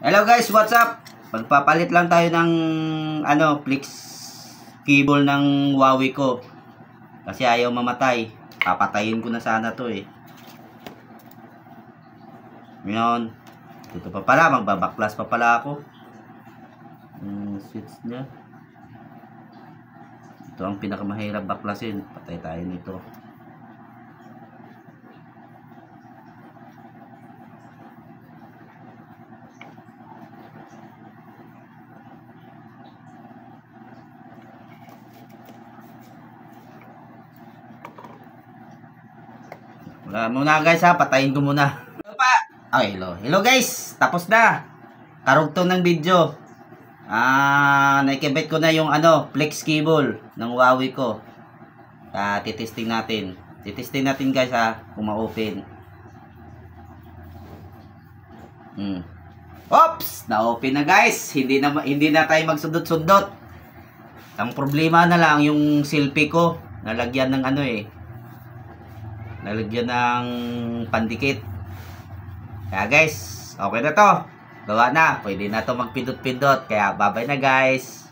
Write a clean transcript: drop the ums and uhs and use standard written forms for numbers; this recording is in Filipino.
Hello guys, what's up? Magpapalit lang tayo ng flex cable ng Huawei ko. Kasi ayaw mamatay. Papatayin ko na sana to eh. Ngayon, dito pa pala, magbabaklas pa pala ako. Switch niya. Ito ang pinakamahirap baklasin. Patay tayo nito. Wala muna guys ha, patayin ko muna. Hello pa. Okay, hello guys, tapos na. Karugtong ng video. Naikibit ko na yung flex cable ng Huawei ko. Titesting natin. Titesting natin guys ha, kung ma-open. Oops, na-open na guys. Hindi na tayo magsundot-sundot. Ang problema na lang yung selfie ko, nalagyan ng nalagyan ng pandikit. Kaya guys, okay na to. Gawa na. Pwede na to magpindot-pindot. Kaya bye-bye na guys.